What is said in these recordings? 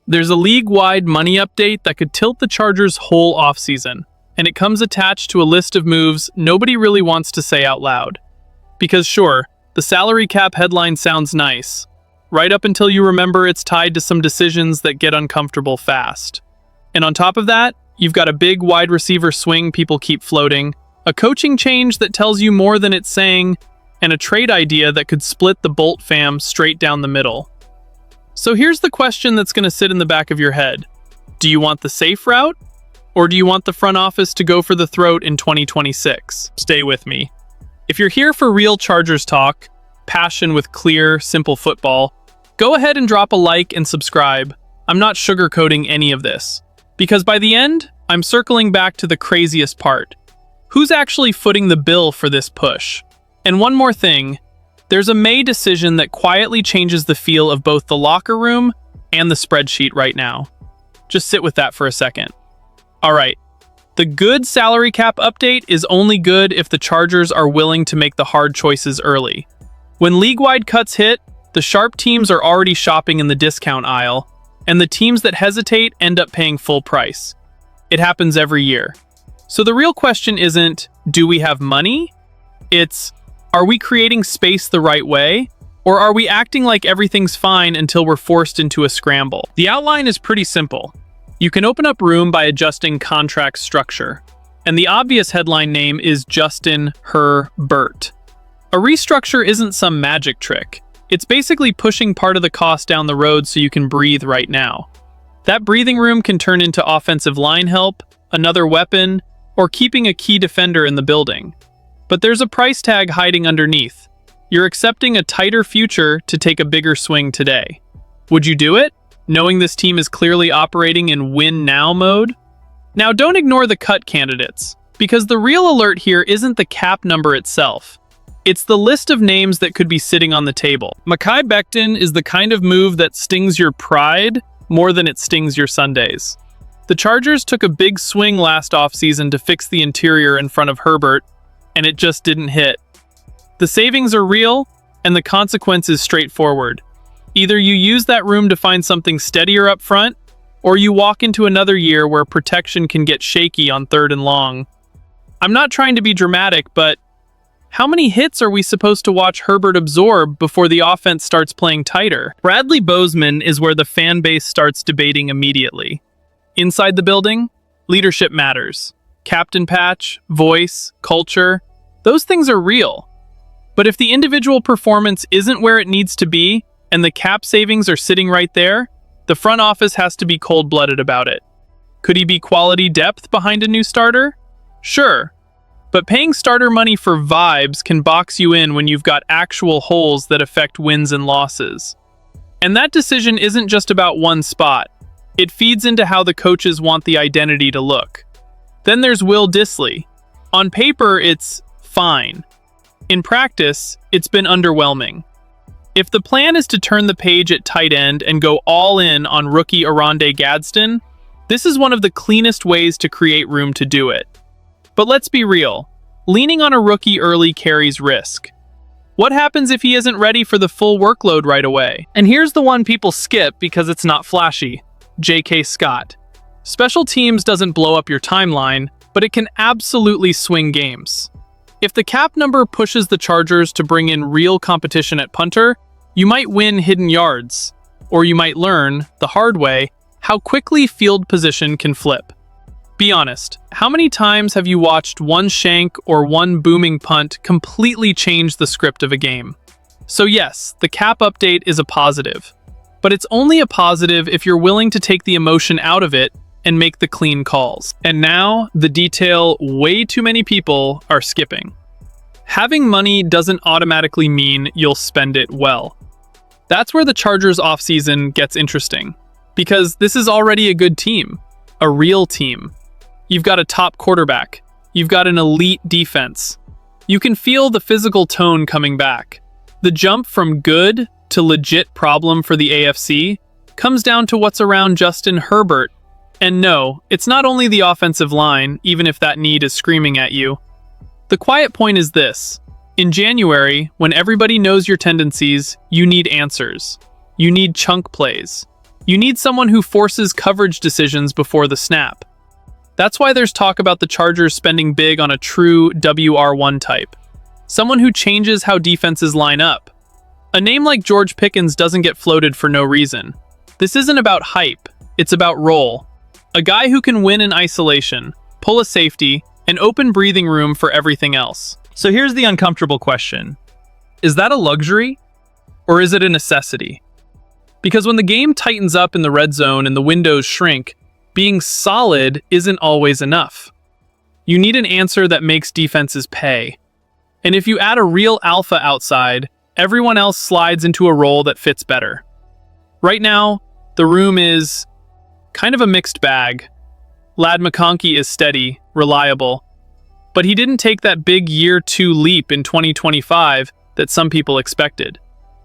There's a league-wide money update that could tilt the Chargers' whole offseason, and it comes attached to a list of moves nobody really wants to say out loud. Because sure, the salary cap headline sounds nice, right up until you remember it's tied to some decisions that get uncomfortable fast. And on top of that, you've got a big wide receiver swing people keep floating, a coaching change that tells you more than it's saying, and a trade idea that could split the Bolt fam straight down the middle. So here's the question that's going to sit in the back of your head. Do you want the safe route? Or do you want the front office to go for the throat in 2026? Stay with me. If you're here for real Chargers talk, passion with clear, simple football, go ahead and drop a like and subscribe. I'm not sugarcoating any of this. Because by the end, I'm circling back to the craziest part. Who's actually footing the bill for this push? And one more thing, there's a May decision that quietly changes the feel of both the locker room and the spreadsheet right now. Just sit with that for a second. Alright, the good salary cap update is only good if the Chargers are willing to make the hard choices early. When league-wide cuts hit, the sharp teams are already shopping in the discount aisle, and the teams that hesitate end up paying full price. It happens every year. So the real question isn't, do we have money? It's, are we creating space the right way? Or are we acting like everything's fine until we're forced into a scramble? The outline is pretty simple. You can open up room by adjusting contract structure. And the obvious headline name is Justin Herbert. A restructure isn't some magic trick. It's basically pushing part of the cost down the road so you can breathe right now. That breathing room can turn into offensive line help, another weapon, or keeping a key defender in the building. But there's a price tag hiding underneath. You're accepting a tighter future to take a bigger swing today. Would you do it, knowing this team is clearly operating in win-now mode? Now don't ignore the cut candidates, because the real alert here isn't the cap number itself. It's the list of names that could be sitting on the table. Mekhi Becton is the kind of move that stings your pride more than it stings your Sundays. The Chargers took a big swing last offseason to fix the interior in front of Herbert, and it just didn't hit. The savings are real, and the consequence is straightforward. Either you use that room to find something steadier up front, or you walk into another year where protection can get shaky on 3rd and long. I'm not trying to be dramatic, but how many hits are we supposed to watch Herbert absorb before the offense starts playing tighter? Bradley Bozeman is where the fan base starts debating immediately. Inside the building, leadership matters. Captain patch, voice, culture, those things are real. But if the individual performance isn't where it needs to be, and the cap savings are sitting right there, the front office has to be cold-blooded about it. Could he be quality depth behind a new starter? Sure. But paying starter money for vibes can box you in when you've got actual holes that affect wins and losses. And that decision isn't just about one spot. It feeds into how the coaches want the identity to look. Then there's Will Dissly. On paper, it's fine. In practice, it's been underwhelming. If the plan is to turn the page at tight end and go all in on rookie Oronde Gadsden, this is one of the cleanest ways to create room to do it. But let's be real, leaning on a rookie early carries risk. What happens if he isn't ready for the full workload right away? And here's the one people skip because it's not flashy. J.K. Scott. Special teams doesn't blow up your timeline, but it can absolutely swing games. If the cap number pushes the Chargers to bring in real competition at punter, you might win hidden yards. Or you might learn, the hard way, how quickly field position can flip. Be honest, how many times have you watched one shank or one booming punt completely change the script of a game? So yes, the cap update is a positive. But it's only a positive if you're willing to take the emotion out of it and make the clean calls. And now, the detail way too many people are skipping. Having money doesn't automatically mean you'll spend it well. That's where the Chargers offseason gets interesting. Because this is already a good team. A real team. You've got a top quarterback. You've got an elite defense. You can feel the physical tone coming back. The jump from good to legit problem for the AFC comes down to what's around Justin Herbert. And no, it's not only the offensive line, even if that need is screaming at you. The quiet point is this. In January, when everybody knows your tendencies, you need answers. You need chunk plays. You need someone who forces coverage decisions before the snap. That's why there's talk about the Chargers spending big on a true WR1 type. Someone who changes how defenses line up. A name like George Pickens doesn't get floated for no reason. This isn't about hype, it's about role. A guy who can win in isolation, pull a safety, and open breathing room for everything else. So here's the uncomfortable question. Is that a luxury? Or is it a necessity? Because when the game tightens up in the red zone and the windows shrink, being solid isn't always enough. You need an answer that makes defenses pay. And if you add a real alpha outside, everyone else slides into a role that fits better. Right now, the room is kind of a mixed bag. Ladd McConkey is steady, reliable, but he didn't take that big year 2 leap in 2025 that some people expected.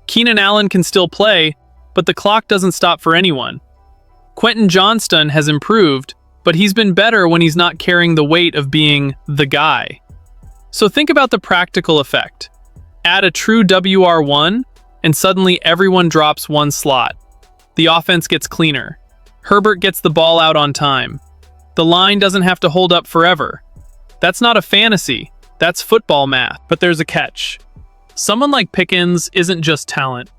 Keenan Allen can still play, but the clock doesn't stop for anyone. Quentin Johnston has improved, but he's been better when he's not carrying the weight of being the guy. So think about the practical effect. Add a true WR1, and suddenly everyone drops one slot. The offense gets cleaner. Herbert gets the ball out on time. The line doesn't have to hold up forever. That's not a fantasy, that's football math. But there's a catch. Someone like Pickens isn't just talent.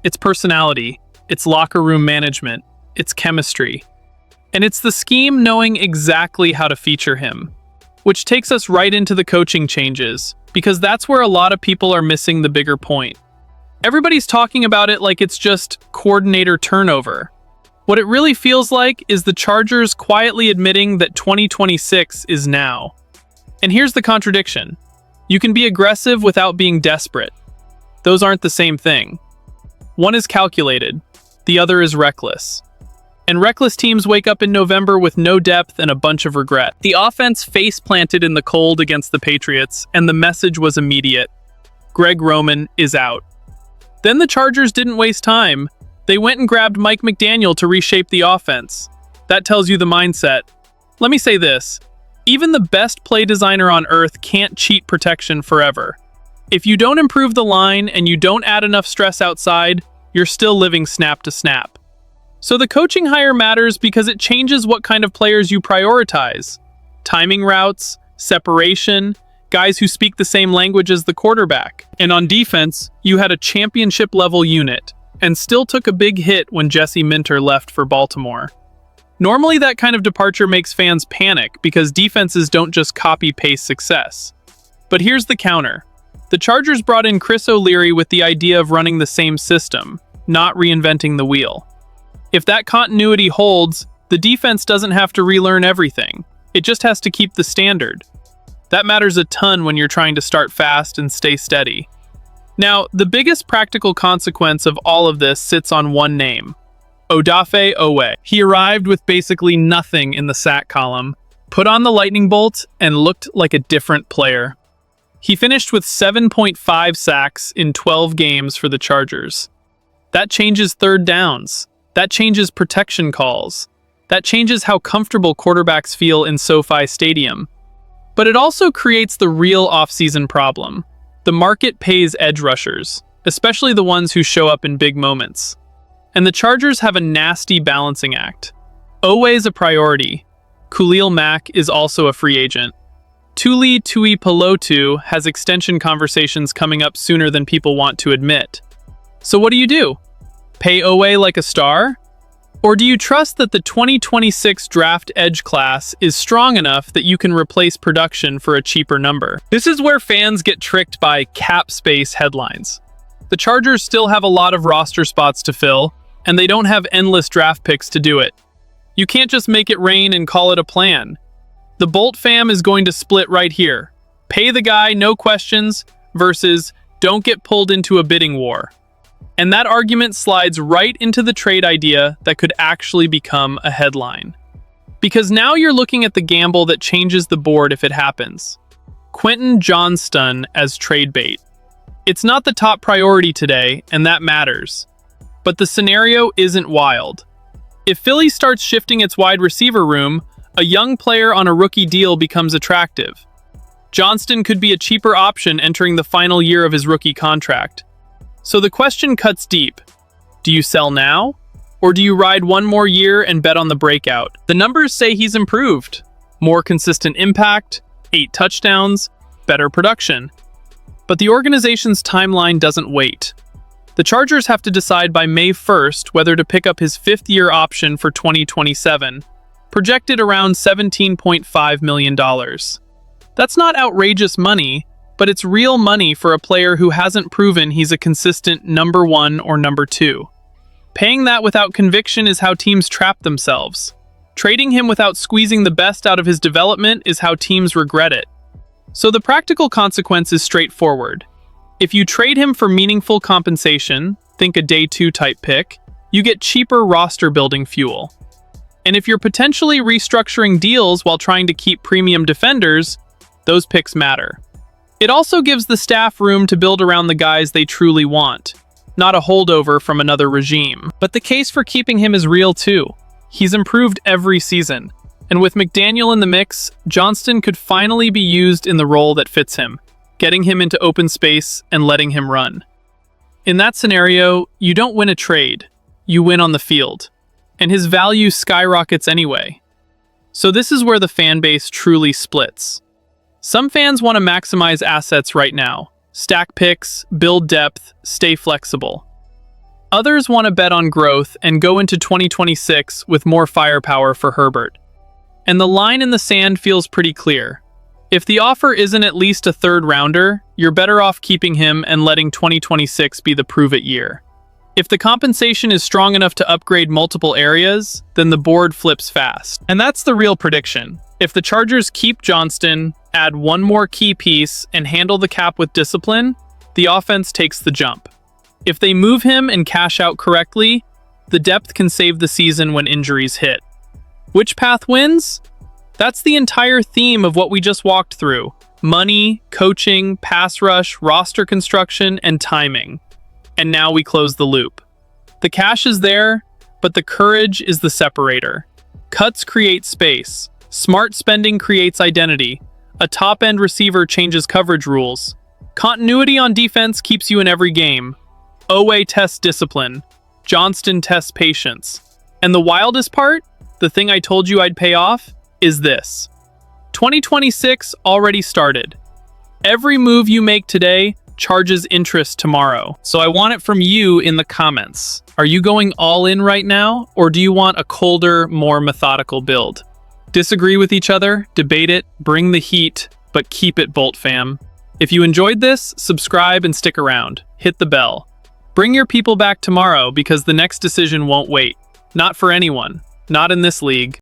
It's personality, it's locker room management, it's chemistry. And it's the scheme knowing exactly how to feature him. Which takes us right into the coaching changes, because that's where a lot of people are missing the bigger point. Everybody's talking about it like it's just coordinator turnover. What it really feels like is the Chargers quietly admitting that 2026 is now. And here's the contradiction. You can be aggressive without being desperate. Those aren't the same thing. One is calculated, the other is reckless. And reckless teams wake up in November with no depth and a bunch of regret. The offense face-planted in the cold against the Patriots, and the message was immediate. Greg Roman is out. Then the Chargers didn't waste time. They went and grabbed Mike McDaniel to reshape the offense. That tells you the mindset. Let me say this. Even the best play designer on earth can't cheat protection forever. If you don't improve the line and you don't add enough stress outside, you're still living snap to snap. So the coaching hire matters because it changes what kind of players you prioritize. Timing routes, separation, guys who speak the same language as the quarterback. And on defense, you had a championship-level unit, and still took a big hit when Jesse Minter left for Baltimore. Normally that kind of departure makes fans panic because defenses don't just copy-paste success. But here's the counter. The Chargers brought in Chris O'Leary with the idea of running the same system, not reinventing the wheel. If that continuity holds, the defense doesn't have to relearn everything. It just has to keep the standard. That matters a ton when you're trying to start fast and stay steady. Now, the biggest practical consequence of all of this sits on one name. Odafe Oweh. He arrived with basically nothing in the sack column, put on the lightning bolt, and looked like a different player. He finished with 7.5 sacks in 12 games for the Chargers. That changes third downs. That changes protection calls. That changes how comfortable quarterbacks feel in SoFi Stadium. But it also creates the real offseason problem. The market pays edge rushers, especially the ones who show up in big moments. And the Chargers have a nasty balancing act. Oweh is a priority. Khalil Mack is also a free agent. Tuli Tuipulotu has extension conversations coming up sooner than people want to admit. So what do? Pay Oweh like a star? Or do you trust that the 2026 draft edge class is strong enough that you can replace production for a cheaper number? This is where fans get tricked by cap space headlines. The Chargers still have a lot of roster spots to fill, and they don't have endless draft picks to do it. You can't just make it rain and call it a plan. The Bolt fam is going to split right here. Pay the guy, no questions, versus don't get pulled into a bidding war. And that argument slides right into the trade idea that could actually become a headline. Because now you're looking at the gamble that changes the board if it happens. Quentin Johnston as trade bait. It's not the top priority today, and that matters. But the scenario isn't wild. If Philly starts shifting its wide receiver room, a young player on a rookie deal becomes attractive. Johnston could be a cheaper option entering the final year of his rookie contract. So the question cuts deep. Do you sell now? Or do you ride one more year and bet on the breakout? The numbers say he's improved. More consistent impact, 8 touchdowns, better production. But the organization's timeline doesn't wait. The Chargers have to decide by May 1st whether to pick up his 5th-year option for 2027, projected around $17.5 million. That's not outrageous money, but it's real money for a player who hasn't proven he's a consistent number 1 or number 2. Paying that without conviction is how teams trap themselves. Trading him without squeezing the best out of his development is how teams regret it. So the practical consequence is straightforward. If you trade him for meaningful compensation, think a day 2 type pick, you get cheaper roster building fuel. And if you're potentially restructuring deals while trying to keep premium defenders, those picks matter. It also gives the staff room to build around the guys they truly want, not a holdover from another regime. But the case for keeping him is real too. He's improved every season, and with McDaniel in the mix, Johnston could finally be used in the role that fits him, getting him into open space and letting him run. In that scenario, you don't win a trade, you win on the field, and his value skyrockets anyway. So this is where the fan base truly splits. Some fans want to maximize assets right now, stack picks, build depth, stay flexible. Others want to bet on growth and go into 2026 with more firepower for Herbert. And the line in the sand feels pretty clear. If the offer isn't at least a 3rd rounder, you're better off keeping him and letting 2026 be the prove-it year. If the compensation is strong enough to upgrade multiple areas, then the board flips fast. And that's the real prediction. If the Chargers keep Johnston, add one more key piece, and handle the cap with discipline, the offense takes the jump. If they move him and cash out correctly, the depth can save the season when injuries hit. Which path wins? That's the entire theme of what we just walked through. Money, coaching, pass rush, roster construction, and timing. And now we close the loop. The cash is there, but the courage is the separator. Cuts create space. Smart spending creates identity. A top-end receiver changes coverage rules. Continuity on defense keeps you in every game. Owe tests discipline. Johnston tests patience. And the wildest part, the thing I told you I'd pay off, is this. 2026 already started. Every move you make today charges interest tomorrow. So I want it from you in the comments. Are you going all in right now, or do you want a colder, more methodical build? Disagree with each other, debate it, bring the heat, but keep it Bolt fam. If you enjoyed this, subscribe and stick around. Hit the bell. Bring your people back tomorrow because the next decision won't wait. Not for anyone. Not in this league.